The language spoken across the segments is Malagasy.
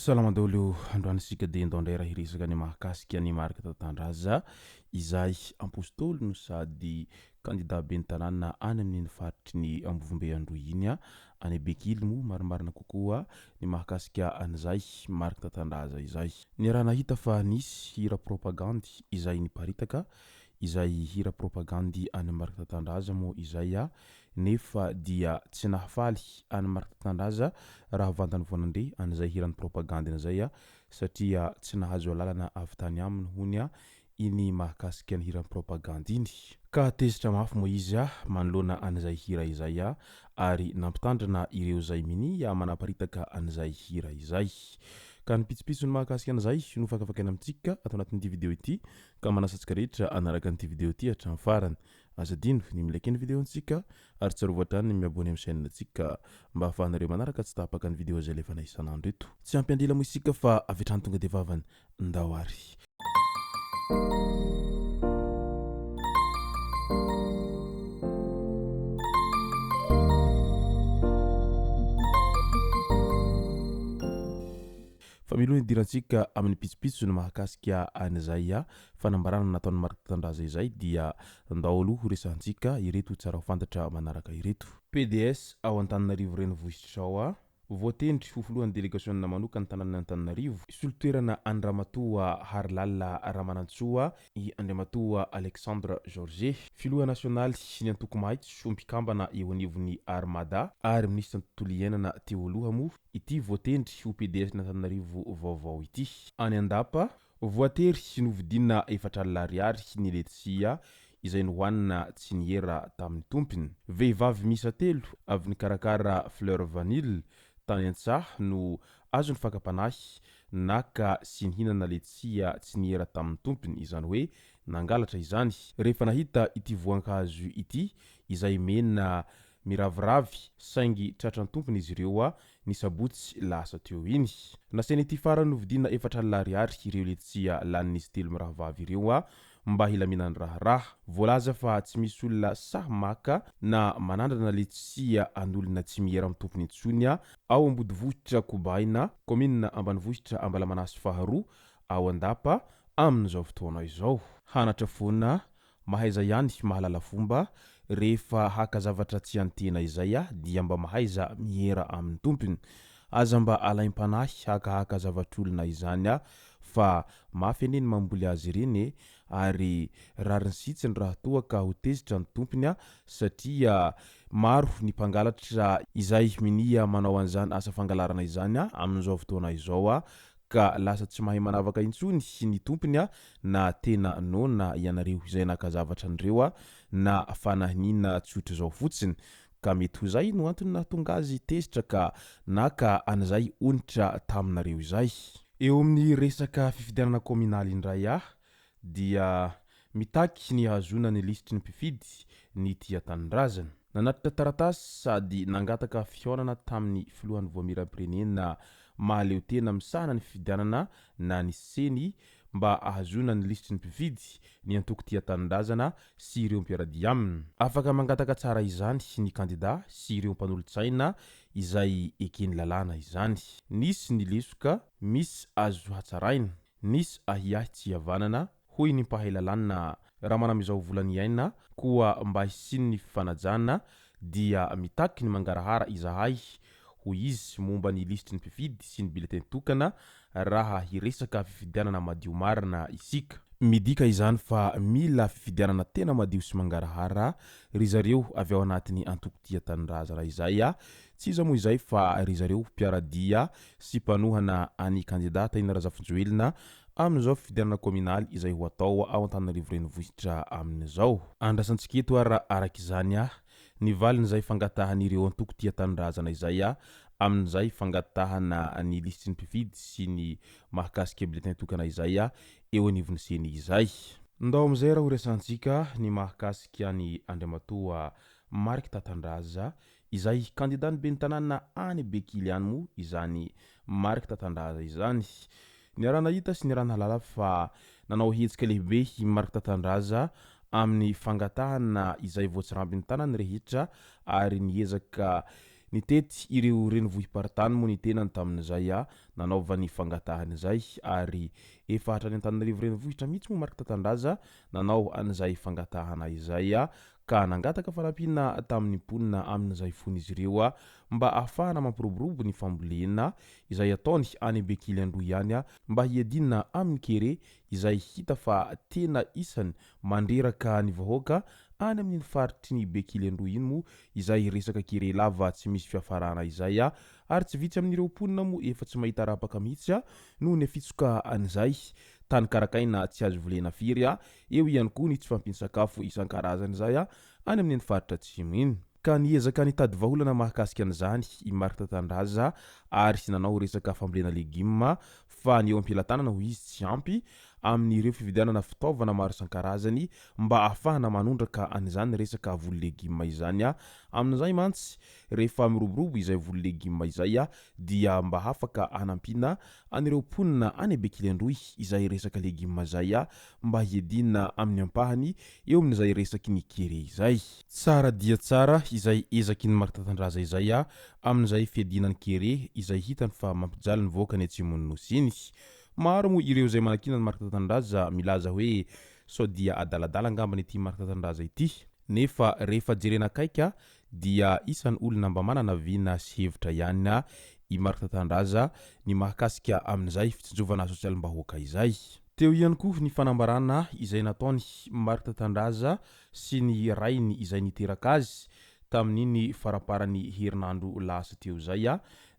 Salamadolo androanisika dia ndao raha hiresaka ny mahakasika ny marika tantandraza izay apôstôly no sady kandida ben'ny tanàna any amin'ny faritry ny ambovombe andro iny any Bekily mo marimarina kokoa ny mahakasika an'izay marika tantandraza izay. Ny raha nahita fa nisy hira propagandy izay niparitaka izay hira propagandy any marika tantandraza mo izay nefa dia tsy nahafaly any marika tantandraza raha vantany vonande an'izay hiran'ny propagandy an'izay satria tsy nahazo lalana avy tany aminy hony iny mahakasika ny hiran'ny propagandy iny ka tezitra mafy mo izy manoloana an'izay hira izay ary nampitandrina ireo zay mini manaparitaka an'izay hira izay ka ny pitsopitsony mahakasika an'izay no fakafakana amintsika atao anatin'ity video ity ka manasatsika rehetra anaraka an'ity video ity hatramin'ny farany azadino ny milaiky ny videontsika ary tsarovatra ny miabony amin'ny chaîne antsika mba ahafahanareo manaraka tsy tapaka ny video zay lefa isan'andro eto tsy ampiandrela mo isika fa avetrany tonga de vavany ndao ary fa miloha idirantsika amin'ny pitsopitso ny mahakasika an'izay fanambarana nataon'ny marika tantandraza izay dia ndao aloha ho resantsika ireto tsara ho fantatra manaraka ireto. PDS ao Antananarivo renivohitra ao voatendry ho filohan'ny délégationna manokany tanàna Antananarivo solitoerana Andramatoa Harilala Ramanantsoa i Andramatoa Alexandre Georget filoha nasionaly ny antoko mahitsy mpikambana eo anivon'ny Armada ary ministra ny tontolo iainana teo aloha mo ity voatendry ho PDS n'Antananarivo vaovao ity. Any Andapa voatery novidina 400 ariary ny letisia izay nohoanina tsy niera tamin'ny tompony. Vehivavy misa telo avy nikarakara fleur vanille tany Antsaha no azo ny fakapanahy naka sy nihinana letisia tsy niera tamin'ny tompony izany hoe nangalatra izany. Rehefa nahita ity voankazo ity izay mena miraviravy saingy tratran'ny tompony izy ireo ny sabotsy lasa teo iny. Nasainy ity farany novidina 400 ariary ireo letisia lanin'izy telo mirahavavy ireo mba hilaminany raharaha. Voalaza fa tsy misy olona sahy maka na manandrana letisia an'olona tsy miera amin'ny tompony intsony ao Ambodivohitra Kobaina, commune Ambanivohitra Ambalamanasy faharoa ao Andapa amin'izao fotoana izao. Hanatra foana mahaiza ihany mahalala fomba rehefa haka zavatra tsy antena izay dia mba mahaiza miera amin'ny tompony. Aza mba alaim-panahy hakahaka zavatr'olona izany fa mafy aneny mamboly azy ireny ary rariny sitsiny raha toa ka ho tezitra ny tompony satria maro ny mpangalatra izay minia manao an'izany asa fangalarana izany amin'izao fotoana izao ka lasa tsy mahay manavaka intsony ny tompony na tena nona ianareo izay naka zavatra an'ireo na fanahiniana tsotra izao fotsiny ka mety ho zay no antony nahatonga azy tezitra ka naka an'izay onitra taminareo izay. Eo amin'ny resaka fifidianana kominaly indray dia mitaky ny hazona ny lisitry ny mpifidy ny tia tanindrazana. Nanatitra taratasy sady nangataka fihaonana tamin'ny filohan'ny voamiram-pirenena mahaleo tena misahana ny fifidianana na ny seny mba ahazona ny lisitry ny mpifidy ny antoko tia tanindrazana sy ireo mpiaradi aminy. Afaka mangataka tsara izany ny kandida sy ireo mpanolontsaina izay ekeny lalàna izany. Nisy ny lesoka, misy azo hatsaraina, nisy ahiahy tsy havanana hoy ny mpahay lalàna raha manam'izao volany iaina koa mba hisiny ny fifanajana dia mitaky ny mangarahara izahay ho izy momba ny lisitry ny mpifidy sy ny bulletin tokana raha hiresaka fifidianana madio marina isika. Midika izany fa mila fifidianana tena madio sy mangarahara ry zareo avy ao anatin'ny antoko tia tanindrazana izay tsy iza moa izay fa ry zareo mpiaradia sy mpanohana any kandidata iny Razafinjoelina amin'izao fifidianana kominaly izay ho atao ao Antananarivo renivohitra amin'izao. Andrasantsika eto araka izany ny valiny izay fangatahan'ireo antoko tia tanindrazana izay amin'izay fangatahana ny lisitry ny mpifidy sy ny mahakasika bulletin tokana izay eo anivon'ny seny izay. Ndao amin'izay raha ho resantsika ny mahakasika ny Andramatoa Marika Tantandraza izay kandidany be ny tanàna any Bekily any mo izany Mark Tatandraza izany. Ny raha nahita sy ny raha nahalala fa nanao hetsika lehibe i Mark Tatandraza amin'ny fangatahana izay voatsirambin'ny tanany rehetra ary niezaka nitety ireo renivohim-paritany moa ny tenany tamin'izay nanaova ny fangatahana izay ary efa hatrany Antananarivo renivohitra mihitsy moa Mark Tatandraza nanao an'izay fangatahana izay ka nangataka fanampiana tamin'ny mponina amin'izay fon'izy ireo mba ahafahana mampiroborobo ny fambolena izay ataony any Bekily Androy ihany mba hiadina amin'ny kere izay hita fa tena isany mandreraka ny vahoaka any amin'ny faritry ny Bekily Androy iny moa izay resaka kere lava tsy misy fiafarana izay ary tsy vitsy amin'ireo mponina moa efa tsy mahita rapaka mihitsy noho ny fitsoka an'izay tany karakaina tsy azo volena firy eo ihany koa ny tsy fampian-tsakafo isan-karazany izay any amin'ny faritra atsimo iny ka niezaka nitady vahaolana mahakasika an'izany i Mark Tatandraza ary sy nanao resaka fambolena legioma fa ny eo am-pilatanana ho izy tsy ampy amin'ireo fividianana fitaovana maro isan-karazany mba ahafahana manondraka an'izany resaka volo legioma izany amin'izay mantsy rehefa miroborobo izay volo legioma izay dia mba afaka hanampiana an'ireo mponina any Bekily Androy izay resaka legioma zay mba hiadina amin'ny ampahany eo amin'izay resaky ny kere izay tsara dia tsara izay ezaky ny Mark Tatandraza izay amin'izay fiadinany kere izay hitany fa mampijaly ny voaka ny atsimon'ny nosy iny. Maro moa ireo izay manakina ny Mark Tatandraza milaza hoe sao dia adaladala angambany ity Mark Tatandraza ity nefa rehefa jerena akaika dia isan'ny olona mba manana viana sy hevitra ihany i Mark Tatandraza ny mahakasika amin'izay fitsinjovana sosialim-bahoaka izay. Teo ihany koa ny fanambarana izay nataony Mark Tatandraza sy ny rainy izay niteraka azy tamin'iny faraparany herinandro lasa teo zay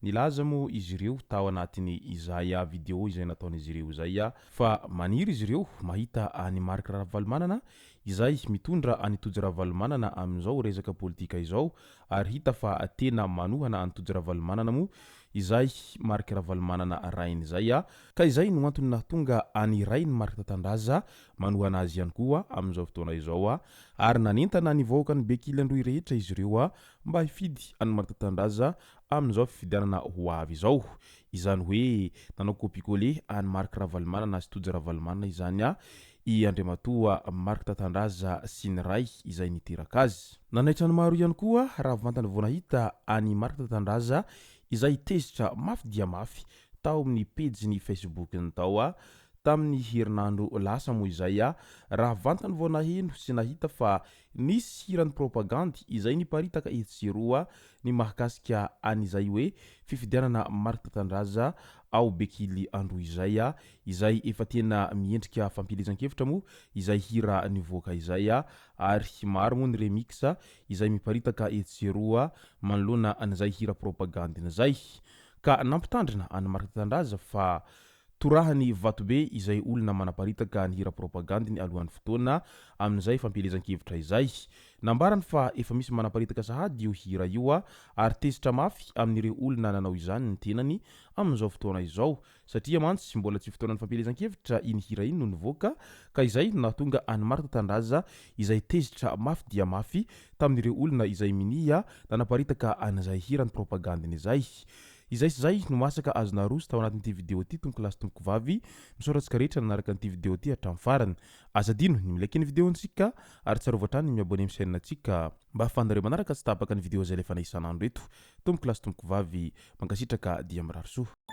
nilaza moa izy ireo tao anatiny izay video izay nataon'izy ireo zay fa maniry izy ireo mahita any Mark Ravalomanana izay mitondra any Tojo Ravalomanana amin'izao resaka politika izao ary hita fa tena manohana any Tojo Ravalomanana moa izay Mark Ravalomanana rainy izay ka izay no antony nahatonga any rainy Mark Tatandraza manohana azy ihany koa amin'izao fotoana izao ary nanentana ny vahoaka ny Bekily Androy rehetra izy ireo mba hifidy any Mark Tatandraza amin'izao fifidianana ho avy izao izany hoe nanao kopikole any Mark Ravalomanana sy Tojo Ravalomanana izany i Andriamatoa Mark Tatandraza sy ny ray izay niteraka azy. Nanaitra ny maro ihany koa raha vantany vao nahita any Mark Tatandraza izay tezitra mafy dia mafy tao amin'ny pejiny Facebook-ny tao tamin'ny herinandro lasa moa izay raha vantany vao naheno sy nahita fa nisy hiran'ny propagandy izay niparitaka etseroa ny mahakasika an'izay hoe fifidianana Mark Tatandraza ao Bekily Androy izay efa tena miendrika fampilezan-kevitra moa izay hira nivoaka izay ary maro moa ny remix izay miparitaka etseroa manoloana an'izay hira propagandina zay ka nampitandrina any Mark Tatandraza fa torahany vatobe izay olona manaparitaka ny hira propagandiny alohan'ny fotoana amin'izay fampilezan-kevitra izay nambarany fa efa misy manaparitaka sahady io hira io ary tezitra mafy amin'ireo olona nanao izany ny tenany amin'izao fotoana izao satria mantsy mbola tsy fotoanany fampilezan-kevitra iny hira iny no nivoaka ka izay nahatonga any Mark Tatandraza izay tezitra mafy dia mafy tamin'ireo olona izay minia nanaparitaka an'izay hirany propagandiny izay sy zay no masaka azona roso tao anatin'ity video ity tompoko lasy tompoko vavy misoratsika rehetra nanaraka n'ity video ity hatramin'ny farany azadino ny milaiky ny videontsika ary tsarovatrany ny miabone amin'ny chaîne antsika mba ahafahanareo manaraka tsy tapaka ny video zay lefa isan'andro eto tompoko lasy tompoko vavy mankasitraka dia mirary soa.